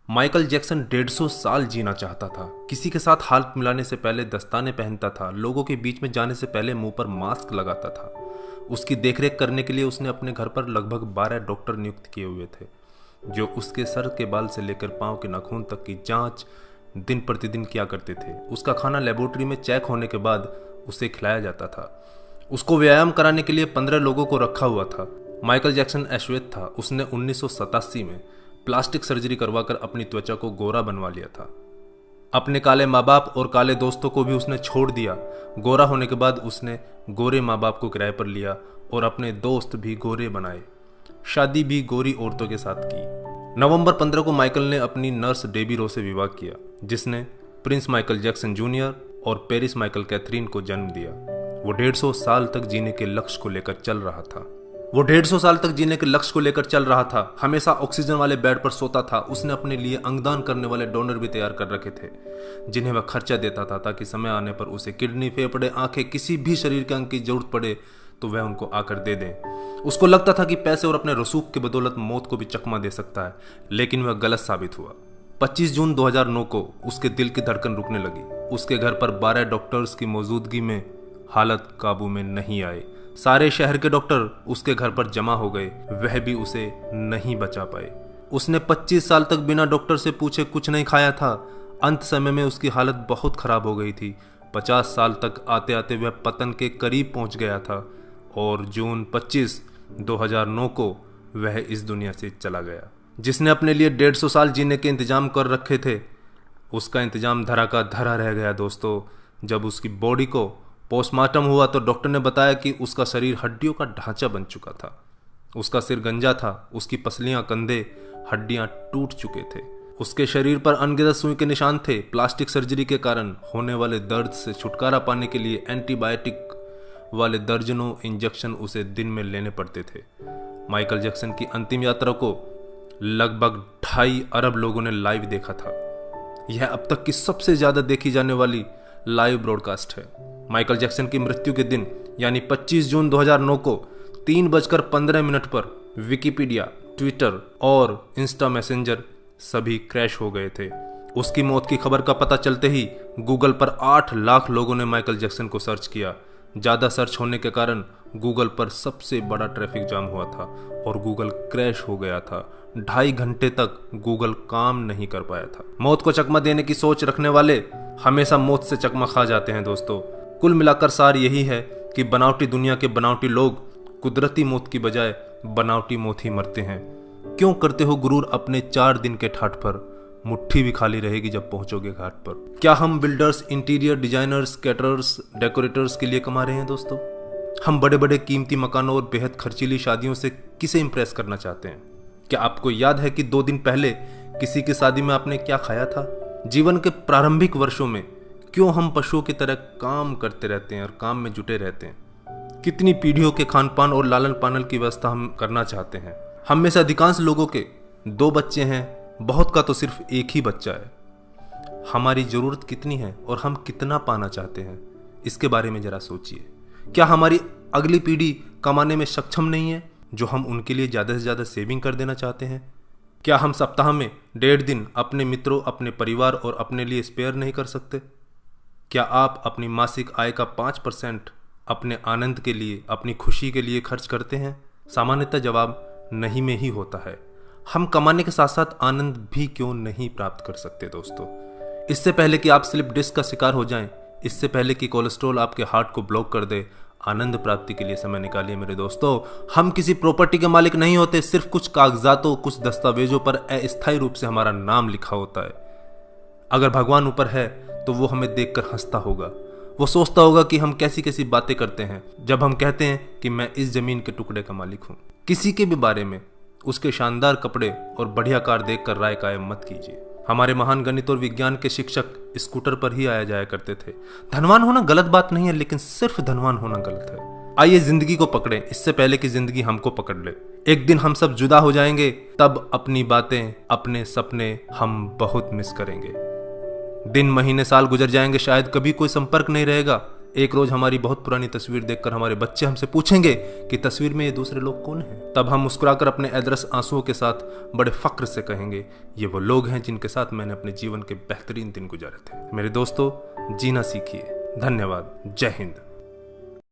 Michael Jackson 150 साल जीना चाहता था। किसी के साथ हाथ मिलाने से पहले दस्ताने पहनता था, लोगों के बीच में जाने से पहले मुंह पर मास्क लगाता था। उसकी देखरेख करने के लिए उसने अपने घर पर लगभग 12 डॉक्टर नियुक्त किए हुए थे, जो उसके सर के बाल से लेकर पांव के नाखून तक की जांच दिन प्रतिदिन किया करते थे। उसका खाना लेबोरेटरी में चेक होने के बाद उसे खिलाया जाता था। उसको व्यायाम कराने के लिए 15 लोगों को रखा हुआ था। माइकल जैक्सन अश्वेत था। उसने 1987 में प्लास्टिक सर्जरी करवाकर अपनी त्वचा को गोरा बनवा लिया था। अपने काले माँ बाप और काले दोस्तों को भी उसने छोड़ दिया। गोरा होने के बाद उसने गोरे माँ बाप को किराए पर लिया और अपने दोस्त भी गोरे बनाए। शादी भी गोरी औरतों के साथ की। नवंबर 15 को माइकल ने अपनी नर्स डेबी रो से विवाह किया, जिसने प्रिंस माइकल जैक्सन जूनियर और पेरिस माइकल कैथरीन को जन्म दिया। वो 150 साल तक जीने के लक्ष्य को लेकर चल रहा था। हमेशा ऑक्सीजन वाले बेड पर सोता था। उसने अपने लिए अंगदान करने वाले डोनर भी तैयार कर रखे थे, जिन्हें वह खर्चा देता था ताकि समय आने पर उसे किडनी, फेफड़े, आंखें, किसी भी शरीर के अंग की जरूरत पड़े तो वह उनको आकर दे दें। उसको लगता था कि पैसे और अपने रसूख के बदौलत मौत को भी चकमा दे सकता है, लेकिन वह गलत साबित हुआ। 25 जून 2009 को उसके दिल की धड़कन रुकने लगी। उसके घर पर 12 डॉक्टर्स की मौजूदगी में हालत काबू में नहीं आई। सारे शहर के डॉक्टर उसके घर पर जमा हो गए, वह भी उसे नहीं बचा पाए। उसने 25 साल तक बिना डॉक्टर से पूछे कुछ नहीं खाया था। अंत समय में उसकी हालत बहुत खराब हो गई थी। 50 साल तक आते आते वह पतन के करीब पहुंच गया था और जून 25, 2009 को वह इस दुनिया से चला गया। जिसने अपने लिए 150 साल जीने के इंतजाम कर रखे थे, उसका इंतजाम धरा का धरा रह गया दोस्तों। जब उसकी बॉडी को पोस्टमार्टम हुआ तो डॉक्टर ने बताया कि उसका शरीर हड्डियों का ढांचा बन चुका था। उसका सिर गंजा था, उसकी पसलियां, कंधे, हड्डियां टूट चुके थे। उसके शरीर पर अनगिनत सुई के निशान थे। प्लास्टिक सर्जरी के कारण होने वाले दर्द से छुटकारा पाने के लिए एंटीबायोटिक वाले दर्जनों इंजेक्शन उसे दिन में लेने पड़ते थे। माइकल जैक्सन की अंतिम यात्रा को लगभग 2.5 अरब लोगों ने लाइव देखा था। यह अब तक की सबसे ज्यादा देखी जाने वाली लाइव ब्रॉडकास्ट है। माइकल जैक्सन की मृत्यु के दिन यानी 25 जून 2009 को 3:15 पर विकिपीडिया, ट्विटर और इंस्टा मैसेंजर सभी क्रैश हो गए थे। उसकी मौत की खबर का पता चलते ही गूगल पर 8 लाख लोगों ने माइकल जैक्सन को सर्च किया। ज़्यादा सर्च होने के कारण गूगल पर सबसे बड़ा ट्रैफिक जाम हुआ था और गूगल क्रैश हो गया था। 2.5 घंटे तक गूगल काम नहीं कर पाया था। मौत को चकमा देने की सोच रखने वाले हमेशा मौत से चकमा खा जाते हैं दोस्तों। कुल मिलाकर सार यही है कि बनावटी दुनिया के बनावटी लोग कुदरती मौत की बजाय बनावटी मौत ही मरते हैं। क्यों करते हो गुरूर अपने 4 दिन के ठाठ पर? मुट्ठी भी खाली रहेगी जब पहुंचोगे घाट पर। क्या हम builders, interior designers, caterers, decorators के लिए कमा रहे हैं दोस्तों? हम बड़े बड़े कीमती मकानों और बेहद खर्चीली शादियों से किसे इंप्रेस करना चाहते हैं? क्या आपको याद है कि 2 दिन पहले किसी की शादी में आपने क्या खाया था? जीवन के प्रारंभिक वर्षों में क्यों हम पशुओं की तरह काम करते रहते हैं और काम में जुटे रहते हैं? कितनी पीढ़ियों के खान पान और लालन पालन की व्यवस्था हम करना चाहते हैं? हम में से अधिकांश लोगों के 2 बच्चे हैं, बहुत का तो सिर्फ 1 ही बच्चा है। हमारी जरूरत कितनी है और हम कितना पाना चाहते हैं, इसके बारे में जरा सोचिए। क्या हमारी अगली पीढ़ी कमाने में सक्षम नहीं है जो हम उनके लिए ज़्यादा से ज़्यादा सेविंग कर देना चाहते हैं? क्या हम सप्ताह में 1.5 दिन अपने मित्रों, अपने परिवार और अपने लिए स्पेयर नहीं कर सकते? क्या आप अपनी मासिक आय का 5% अपने आनंद के लिए, अपनी खुशी के लिए खर्च करते हैं? सामान्यतः जवाब नहीं में ही होता है। हम कमाने के साथ साथ आनंद भी क्यों नहीं प्राप्त कर सकते दोस्तों? इससे पहले कि आप स्लिप डिस्क का शिकार हो जाएं, इससे पहले कि कोलेस्ट्रॉल आपके हार्ट को ब्लॉक कर दे, आनंद प्राप्ति के लिए समय निकालिए मेरे दोस्तों। हम किसी प्रॉपर्टी के मालिक नहीं होते, सिर्फ कुछ कागजातों, कुछ दस्तावेजों पर अस्थायी रूप से हमारा नाम लिखा होता है। अगर भगवान ऊपर है तो वो हमें देखकर हंसता होगा। वो सोचता होगा कि हम कैसी कैसी बातें करते हैं जब हम कहते हैं कि मैं इस जमीन के टुकड़े का मालिक हूं। किसी के भी बारे में उसके शानदार कपड़े और बढ़िया कार देखकर राय कायम मत कीजिए। हमारे महान गणित और विज्ञान के शिक्षक स्कूटर पर ही आया जाया करते थे। धनवान होना गलत बात नहीं है, लेकिन सिर्फ धनवान होना गलत है। आइए जिंदगी को पकड़ें इससे पहले कि जिंदगी हमको पकड़ ले। एक दिन हम सब जुदा हो जाएंगे, तब अपनी बातें, अपने सपने हम बहुत मिस करेंगे। दिन, महीने, साल गुजर जाएंगे, शायद कभी कोई संपर्क नहीं रहेगा, एक रोज हमारी बहुत पुरानी तस्वीर देखकर हमारे बच्चे हमसे पूछेंगे कि तस्वीर में ये दूसरे लोग कौन हैं। तब हम मुस्कुराकर अपने अदरस आंसुओं के साथ बड़े फक्र से कहेंगे, ये वो लोग हैं जिनके साथ मैंने अपने जीवन के बेहतरीन दिन गुजारे थे। मेरे दोस्तों, जीना सीखिए। धन्यवाद। जय हिंद।